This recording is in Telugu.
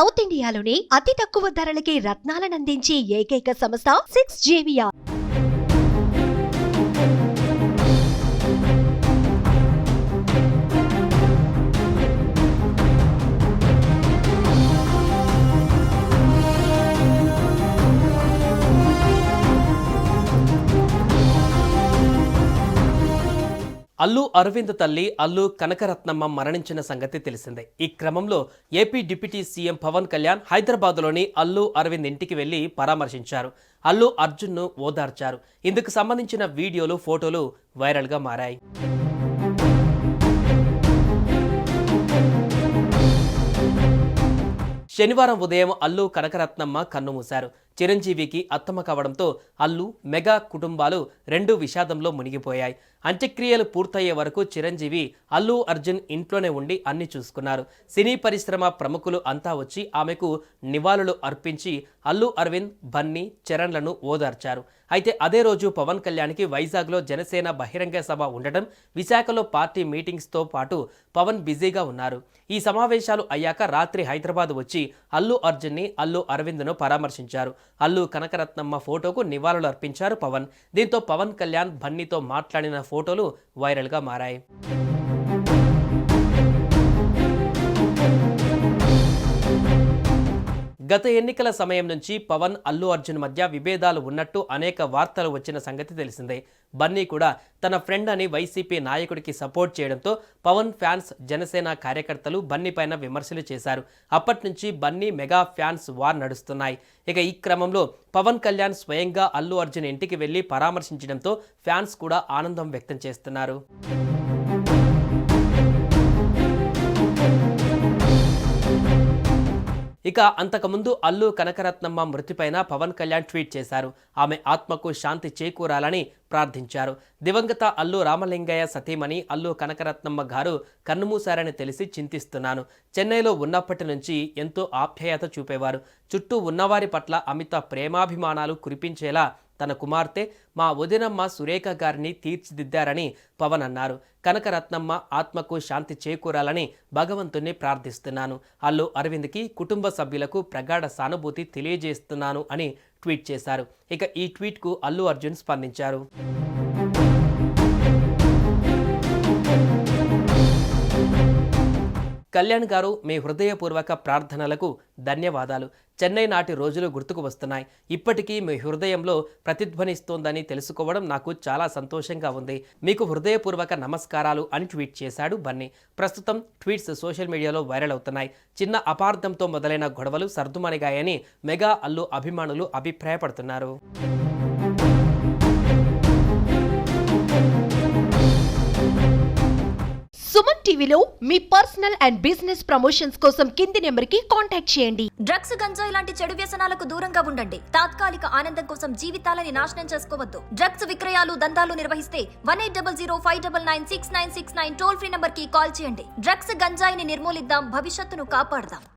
సౌత్ ఇండియాలోనే అతి తక్కువ ధరలకి రత్నాలనందించే ఏకైక సంస్థ 6JVR. అల్లు అరవింద్ తల్లి అల్లు కనకరత్నమ్మ మరణించిన సంగతి తెలిసిందే. ఈ క్రమంలో AP deputy CM Pawan Kalyan హైదరాబాద్లోని అల్లు అరవింద్ ఇంటికి వెళ్లి పరామర్శించారు. అల్లు అర్జున్ను ఓదార్చారు. ఇందుకు సంబంధించిన వీడియోలు, ఫోటోలు వైరల్గా మారాయి. శనివారం ఉదయం అల్లు కనకరత్నమ్మ కన్నుమూశారు. చిరంజీవికి అత్తమ కావడంతో అల్లు, మెగా కుటుంబాలు రెండు విషాదంలో మునిగిపోయాయి. అంత్యక్రియలు పూర్తయ్యే వరకు చిరంజీవి అల్లు అర్జున్ ఇంట్లోనే ఉండి అన్ని చూసుకున్నారు. సినీ పరిశ్రమ ప్రముఖులు అంతా వచ్చి ఆమెకు నివాళులు అర్పించి అల్లు అరవింద్, బన్నీ, చరణ్లను ఓదార్చారు. అయితే అదే రోజు పవన్ కళ్యాణ్కి వైజాగ్లో జనసేన బహిరంగ సభ ఉండటం, విశాఖలో పార్టీ మీటింగ్స్తో పాటు పవన్ బిజీగా ఉన్నారు. ఈ సమావేశాలు అయ్యాక రాత్రి హైదరాబాద్ వచ్చి అల్లు అర్జున్ని, అల్లు అరవింద్ను పరామర్శించారు. అల్లు కనకరత్నమ్మ ఫోటోకు నివాళులు అర్పించారు పవన్. దీంతో పవన్ కళ్యాణ్, బన్నీతో మాట్లాడిన ఫోటోలు వైరల్గా మారాయి. గత ఎన్నికల సమయం నుంచి పవన్, అల్లు అర్జున్ మధ్య విభేదాలు ఉన్నట్టు అనేక వార్తలు వచ్చిన సంగతి తెలిసిందే. బన్నీ కూడా తన ఫ్రెండ్ అని వైసీపీ నాయకుడికి సపోర్ట్ చేయడంతో పవన్ ఫ్యాన్స్, జనసేన కార్యకర్తలు బన్నీ పైన విమర్శలు చేశారు. అప్పటి నుంచి బన్నీ, మెగా ఫ్యాన్స్ వార్ నడుస్తున్నాయి. ఇక ఈ క్రమంలో పవన్ కళ్యాణ్ స్వయంగా అల్లు అర్జున్ ఇంటికి వెళ్లి పరామర్శించడంతో ఫ్యాన్స్ కూడా ఆనందం వ్యక్తం చేస్తున్నారు. ఇక అంతకుముందు అల్లు కనకరత్నమ్మ మృతిపైన పవన్ కళ్యాణ్ ట్వీట్ చేశారు. ఆమె ఆత్మకు శాంతి చేకూరాలని ప్రార్థించారు. దివంగత అల్లు రామలింగయ్య సతీమణి అల్లు కనకరత్నమ్మ గారు కన్నుమూశారని తెలిసి చింతిస్తున్నాను. చెన్నైలో ఉన్నప్పటి నుంచి ఎంతో ఆప్యాయత చూపేవారు. చుట్టూ ఉన్నవారి పట్ల అమిత ప్రేమాభిమానాలు కురిపించేలా తన కుమార్తె, మా వదినమ్మ సురేఖ గారిని తీర్చిదిద్దారని పవన్ అన్నారు. కనకరత్నమ్మ ఆత్మకు శాంతి చేకూరాలని భగవంతుణ్ణి ప్రార్థిస్తున్నాను. అల్లు అరవింద్కి, కుటుంబ సభ్యులకు ప్రగాఢ సానుభూతి తెలియజేస్తున్నాను అని ట్వీట్ చేశారు. ఇక ఈ ట్వీట్కు అల్లు అర్జున్ స్పందించారు. కళ్యాణ్ గారు, మీ హృదయపూర్వక ప్రార్థనలకు ధన్యవాదాలు. చెన్నై నాటి రోజులు గుర్తుకు వస్తున్నాయి. ఇప్పటికీ మీ హృదయంలో ప్రతిధ్వనిస్తోందని తెలుసుకోవడం నాకు చాలా సంతోషంగా ఉంది. మీకు హృదయపూర్వక నమస్కారాలు అని ట్వీట్ చేశాడు బన్నీ. ప్రస్తుతం ట్వీట్స్ సోషల్ మీడియాలో వైరల్ అవుతున్నాయి. చిన్న అపార్థంతో మొదలైన గొడవలు సర్దుమణిగాయని మెగా, అల్లు అభిమానులు అభిప్రాయపడుతున్నారు. సుమన్ టీవీలో మీ పర్సనల్ అండ్ బిజినెస్ ప్రమోషన్స్ కోసం కింది నెంబర్కి కాంటాక్ట్ చేయండి. డ్రగ్స్, గంజాయి లాంటి చెడు వ్యసనాలకు దూరంగా ఉండండి. తాత్కాలిక ఆనందం కోసం జీవితాలని నాశనం చేసుకోవద్దు. డ్రగ్స్ విక్రయాలు, దందాలు నిర్వహిస్తే 1800-599-6969 టోల్ ఫ్రీ నంబర్ కి కాల్ చేయండి. డ్రగ్స్, గంజాయిని నిర్మూలిద్దాం, భవిష్యత్తును కాపాడదాం.